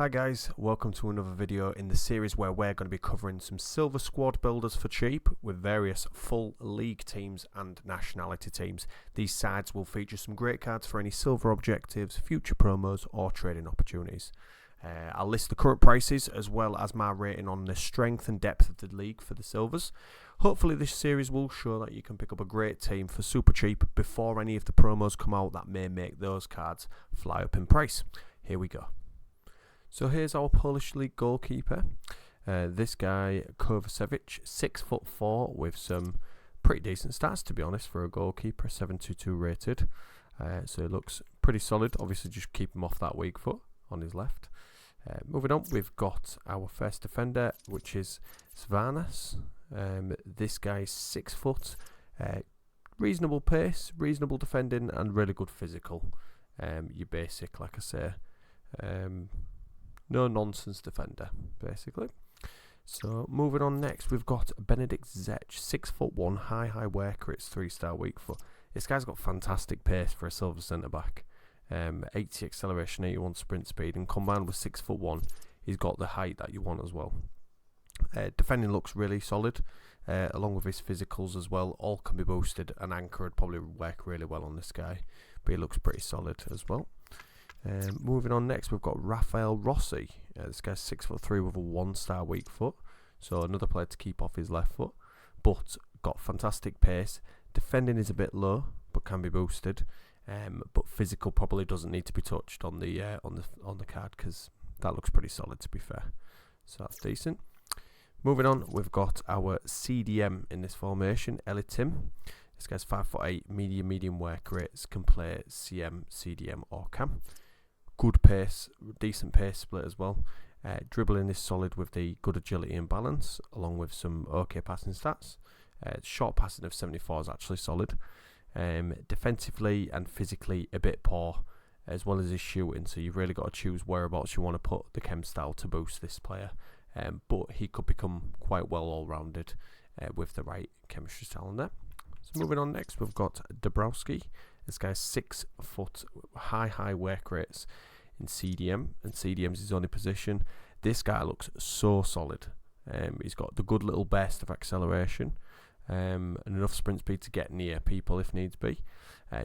Hi guys, welcome to another video in the series where we're going to be covering some silver squad builders for cheap with various full league teams and nationality teams. These sides will feature some great cards for any silver objectives, future promos or trading opportunities. I'll list the current prices as well as my rating on the strength and depth of the league for the silvers. Hopefully this series will show that you can pick up a great team for super cheap before any of the promos come out that may make those cards fly up in price. Here we go. So here's our Polish League goalkeeper. This guy, Kovacevic, 6'4" with some pretty decent stats to be honest for a goalkeeper, 722 rated. So it looks pretty solid. Obviously just keep him off that weak foot on his left. Moving on, we've got our first defender, which is Svanas. This guy is 6 foot, reasonable pace, reasonable defending, and really good physical. Your basic, like I say, no nonsense defender, basically. So moving on next, we've got Benedict Zech, 6'1", high worker. It's 3-star weak foot. This guy's got fantastic pace for a silver centre back. 80 acceleration, 81 sprint speed, and combined with 6'1", he's got the height that you want as well. Defending looks really solid, along with his physicals as well. All can be boosted. An anchor would probably work really well on this guy, but he looks pretty solid as well. Moving on next, we've got Rafael Rossi. This guy's 6'3" with a 1-star weak foot, so another player to keep off his left foot, but got fantastic pace. Defending is a bit low, but can be boosted. But physical probably doesn't need to be touched on the card because that looks pretty solid to be fair. So that's decent. Moving on, we've got our CDM in this formation, Elitim. This guy's 5'8", medium work rates, can play CM, CDM or CAM. Good pace, decent pace split as well. Dribbling is solid with the good agility and balance, along with some okay passing stats. Short passing of 74 is actually solid. Defensively and physically a bit poor, as well as his shooting, so you've really got to choose whereabouts you want to put the chem style to boost this player. But he could become quite well all-rounded with the right chemistry style in there. So moving on next, we've got Dabrowski. This guy's 6 foot, high work rates in CDM, and CDM's his only position. This guy looks so solid. He's got the good little burst of acceleration, and enough sprint speed to get near people if needs be.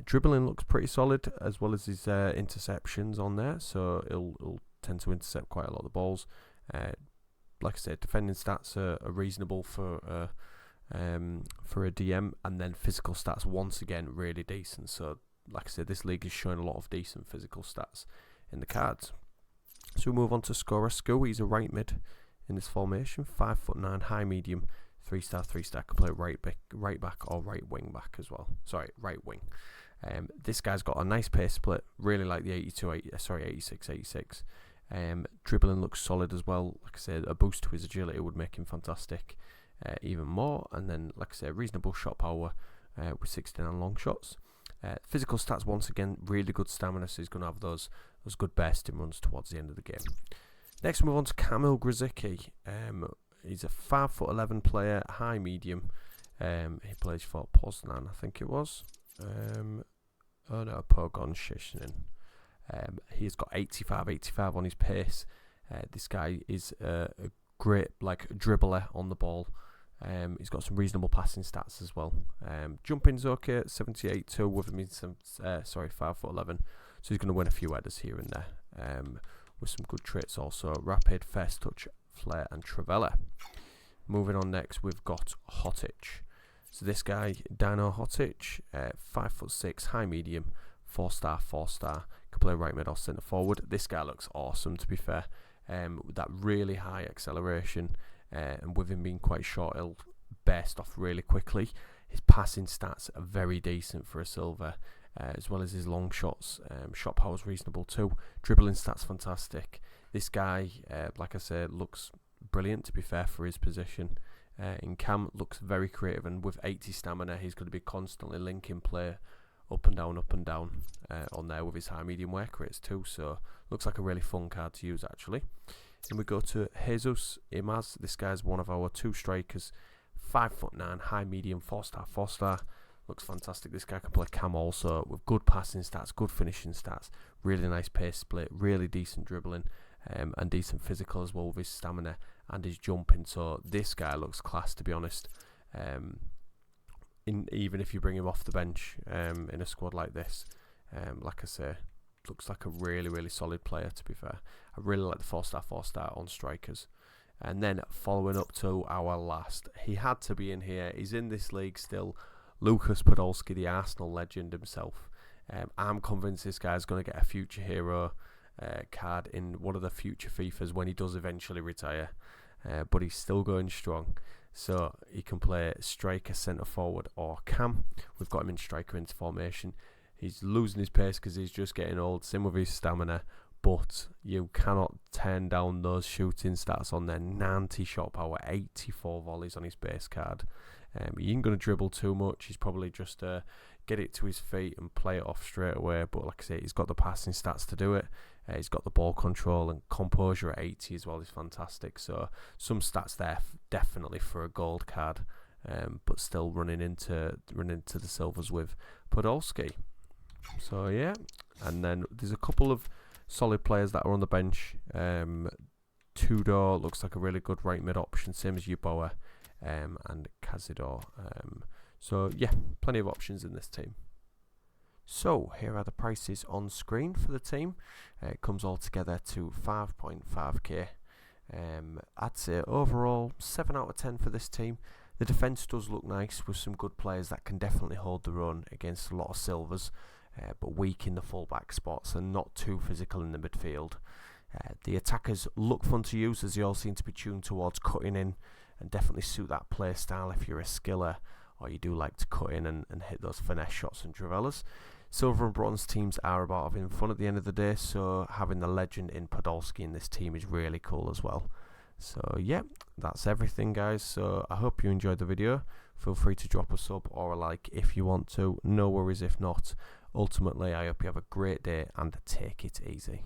Dribbling looks pretty solid, as well as his interceptions on there, so he'll tend to intercept quite a lot of the balls. Like I said, defending stats are reasonable for a DM, and then physical stats once again really decent. So like I said, this league is showing a lot of decent physical stats in the cards. So we move on to Skorasku. He's a right mid in this formation, 5'9", high medium, 3-star, can play right back or right wing back as well. Sorry, right wing. This guy's got a nice pace split, really like the 86. Dribbling looks solid as well. Like I said, a boost to his agility would make him fantastic even more. And then, like I said, reasonable shot power with 69 long shots. Physical stats, once again, really good stamina, so he's going to have those good bursting runs towards the end of the game. Next, we move on to Kamil Grzycki. He's a 5'11" player, high medium. He plays for Poznan, I think it was. Pogon Shishnin. He's got 85 on his pace. This guy is a great dribbler on the ball. He's got some reasonable passing stats as well. Jumping's okay at 78.2 with him in 5'11", so he's going to win a few headers here and there. With some good traits also: rapid, first touch, flair, and Travella. Moving on next, we've got Hotic. So this guy, Dino Hotic, 5'6", high medium, 4-star, can play right mid or centre forward. This guy looks awesome to be fair. With that really high acceleration, and with him being quite short, he'll burst off really quickly. His passing stats are very decent for a silver, as well as his long shots. Shot power is reasonable too. Dribbling stats fantastic. This guy, like I said, looks brilliant to be fair for his position. In cam, looks very creative, and with 80 stamina, he's going to be constantly linking play up and down on there with his high medium work rates too. So looks like a really fun card to use actually. And we go to Jesus Imaz. This guy's one of our 2 strikers, 5'9", high medium, 4-star. Looks fantastic. This guy can play cam also, with good passing stats, good finishing stats, really nice pace split, really decent dribbling. and decent physical as well with his stamina and his jumping. So this guy looks class, to be honest. Even if you bring him off the bench in a squad like this, like I say, looks like a really solid player, to be fair. I really like the 4-star on strikers. And then following up to our last, he had to be in here, he's in this league still, Lukas Podolski, the Arsenal legend himself. I'm convinced this guy's going to get a future hero card in one of the future FIFAs when he does eventually retire, but he's still going strong. So he can play striker, centre forward or cam. We've got him in striker into formation. He's losing his pace because he's just getting old, same with his stamina, but you cannot turn down those shooting stats on there. 90 shot power, 84 volleys on his base card. He ain't going to dribble too much. He's probably just get it to his feet and play it off straight away. But like I say, he's got the passing stats to do it. He's got the ball control and composure at 80 as well. Is fantastic. So some stats there definitely for a gold card, but still running into the silvers with Podolski. So yeah, and then there's a couple of solid players that are on the bench. Tudor looks like a really good right mid option, same as Yeboah, and Cazador. So yeah, plenty of options in this team. So here are the prices on screen for the team. It comes all together to 5.5k. I'd say overall 7 out of 10 for this team. The defence does look nice with some good players that can definitely hold their own against a lot of silvers, but weak in the full-back spots and not too physical in the midfield. The attackers look fun to use as they all seem to be tuned towards cutting in and definitely suit that play style if you're a skiller or you do like to cut in and hit those finesse shots and travellas. Silver and bronze teams are about having fun at the end of the day, so having the legend in Podolski in this team is really cool as well. So yeah, that's everything guys. So I hope you enjoyed the video. Feel free to drop a sub or a like if you want to. No worries if not. Ultimately, I hope you have a great day and take it easy.